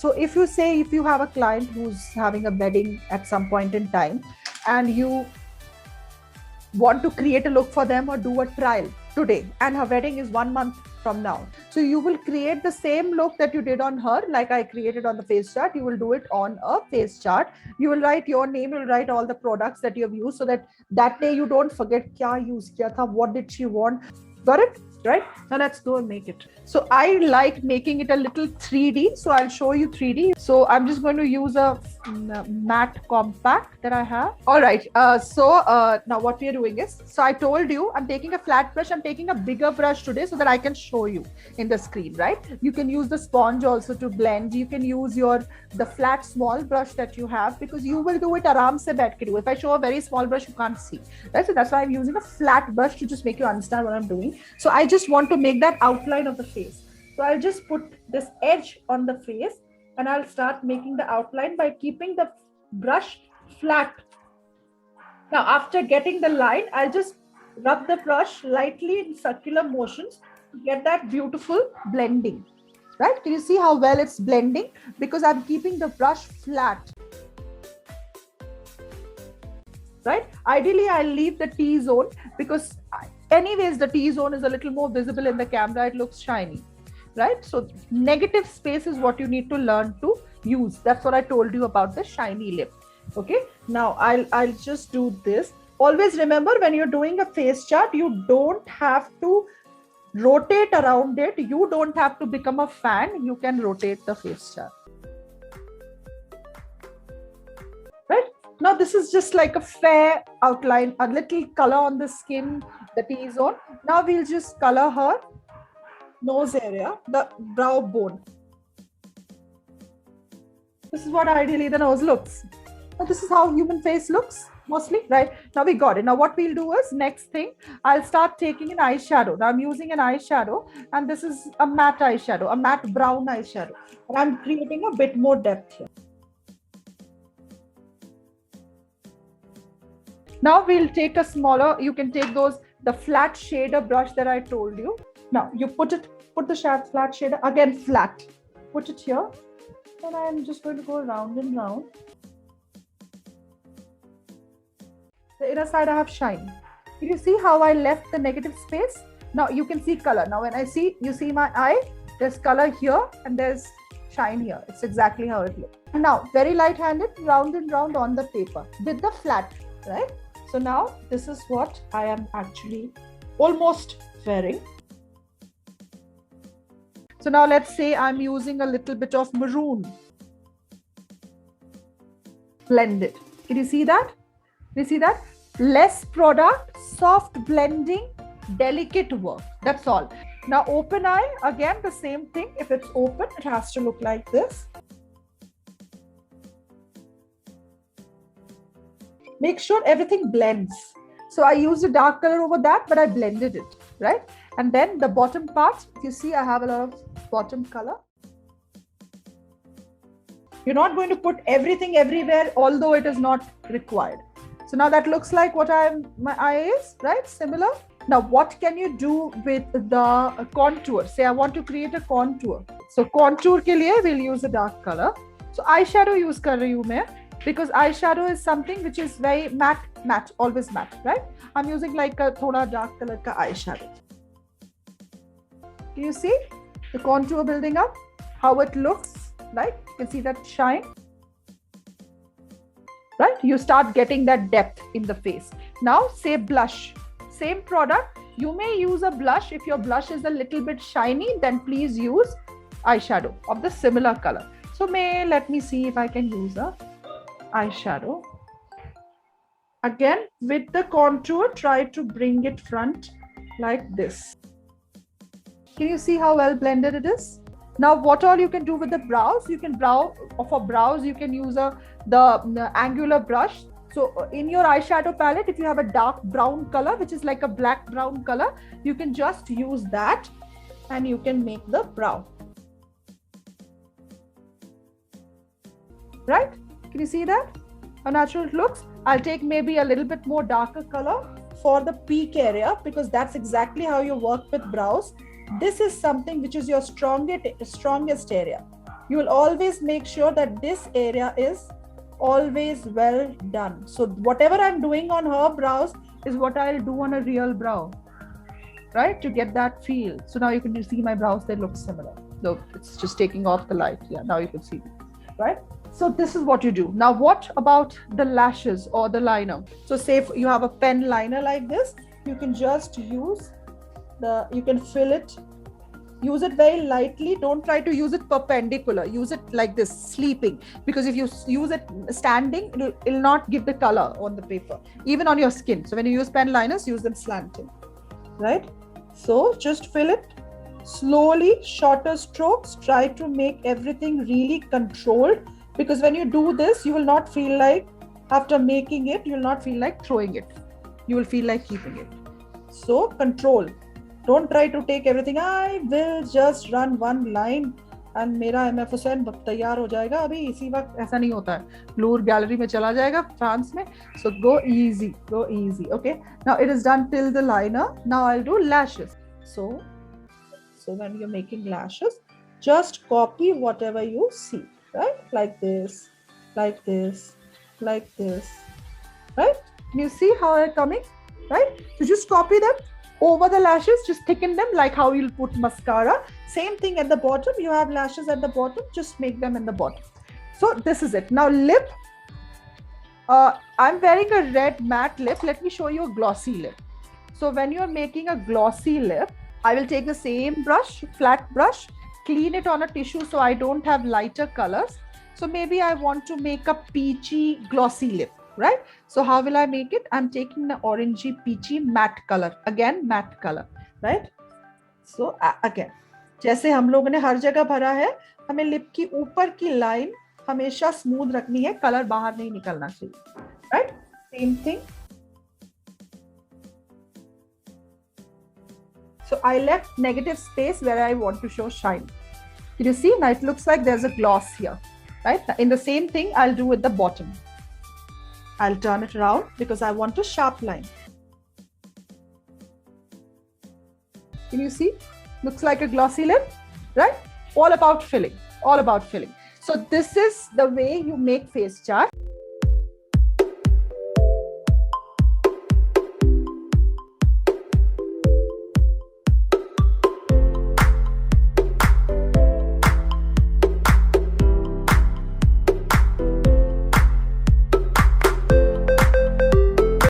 So if you say, if you have a client who's having a wedding at some point in time and you want to create a look for them or do a trial today, and her wedding is 1 month from now, so you will create the same look that you did on her, like I created on the face chart. You will do it on a face chart. You will write your name, you will write all the products that you have used, so that that day you don't forget kya use kiya tha, what did she want. Got it? Right? Now let's go and make it. So I like making it a little 3D. So I'll show you 3D. So I'm just going to use a matte compact that I have. All right. Now what we are doing is, so I told you I'm taking a flat brush. I'm taking a bigger brush today so that I can show you in the screen, right? You can use the sponge also to blend. You can use the flat small brush that you have, because you will do it aram se baith ke do. If I show a very small brush, you can't see. Right? So that's why I'm using a flat brush to just make you understand what I'm doing. So I just want to make that outline of the face. So I'll just put this edge on the face and I'll start making the outline by keeping the brush flat. Now, after getting the line, I'll just rub the brush lightly in circular motions to get that beautiful blending. Right? Can you see how well it's blending? Because I'm keeping the brush flat. Right? Ideally, I'll leave the T-zone, because anyways, the T-zone is a little more visible in the camera. It looks shiny, right? So negative space is what you need to learn to use. That's what I told you about the shiny lip. Okay. Now I'll just do this. Always remember, when you're doing a face chart, you don't have to rotate around it. You don't have to become a fan. You can rotate the face chart. Right? Now this is just like a fair outline, a little color on the skin, the T-zone. Now we'll just color her nose area, the brow bone. This is what ideally the nose looks. Now this is how human face looks mostly, right? Now we got it. Now what we'll do is, next thing, I'll start taking an eyeshadow. Now I'm using an eyeshadow, and this is a matte eyeshadow, a matte brown eyeshadow. And I'm creating a bit more depth here. Now we'll take a smaller, you can take the flat shader brush that I told you. Now you put the flat shader, again flat, put it here, and I'm just going to go round and round. The inner side I have shine. Can you see how I left the negative space? Now you can see color. Now when you see my eye, there's color here and there's shine here. It's exactly how it looks. And now very light-handed, round and round on the paper with the flat, right? So now this is what I am actually almost wearing. So now let's say I'm using a little bit of maroon. Blended. Can you see that? You see that? Less product, soft blending, delicate work. That's all. Now open eye, again the same thing. If it's open, it has to look like this. Make sure everything blends. So I used a dark color over that, but I blended it, right? And then the bottom part, you see I have a lot of bottom color. You're not going to put everything everywhere, although it is not required. So now that looks like what my eye is, right? Similar. Now what can you do with the contour? Say I want to create a contour. So contour ke liye we'll use a dark color. So eyeshadow use kar rahi hu main, because eyeshadow is something which is very matte, always matte, right? I'm using like a thoda dark color ka eyeshadow. Do you see the contour building up? How it looks like? You can see that shine. Right? You start getting that depth in the face. Now say blush. Same product. You may use a blush. If your blush is a little bit shiny, then please use eyeshadow of the similar color. So let me see if I can use a eyeshadow. Again, with the contour, try to bring it front like this. Can you see how well blended it is? Now, what all you can do with the brows? You can for brows, you can use the angular brush. So in your eyeshadow palette, if you have a dark brown color, which is like a black brown color, you can just use that and you can make the brow. Right? Can you see that? How natural it looks? I'll take maybe a little bit more darker color for the peak area, because that's exactly how you work with brows. This is something which is your strongest area. You will always make sure that this area is always well done. So whatever I'm doing on her brows is what I'll do on a real brow, right? To get that feel. So now you can see my brows, they look similar. Look, it's just taking off the light. Yeah, now you can see, right? So this is what you do. Now, what about the lashes or the liner? So say if you have a pen liner like this, you can just use you can fill it. Use it very lightly. Don't try to use it perpendicular. Use it like this, sleeping. Because if you use it standing, it'll not give the color on the paper, even on your skin. So when you use pen liners, use them slanting, right? So just fill it slowly, shorter strokes. Try to make everything really controlled, because when you do this, you will not feel like, after making it, you will not feel like throwing it. You will feel like keeping it. So control. Don't try to take everything. I will just run one line and मेरा MF Hussain तैयार हो जाएगा अभी इसी वक्त. ऐसा नहीं होता है. लूर गैलरी में चला जाएगा फ्रांस में. So go easy, okay? Now it is done till the liner. Now I'll do lashes. So when you're making lashes, just copy whatever you see, right? Like this, like this, like this, right? Can you see how they're coming, right? So just copy them over the lashes, just thicken them like how you'll put mascara. Same thing at the bottom. You have lashes at the bottom, just make them in the bottom. So this is it. Now lip. I'm wearing a red matte lip. Let me show you a glossy lip. So when you're making a glossy lip, I will take the same brush, flat brush, clean it on a tissue so I don't have lighter colors. So maybe I want to make a peachy glossy lip, right? So how will I make it? I'm taking the orangey peachy matte color. Again, matte color, right? So again, जैसे हम लोगों ने हर जगह भरा है, हमें lip की ऊपर की लाइन हमेशा स्मूथ रखनी है, कलर बाहर नहीं निकलना चाहिए, right? Same thing. So I left negative space where I want to show shine. Can you see? Now it looks like there's a gloss here, right? In the same thing, I'll do with the bottom. I'll turn it around because I want a sharp line. Can you see? Looks like a glossy lip, right? All about filling, all about filling. So this is the way you make face chart.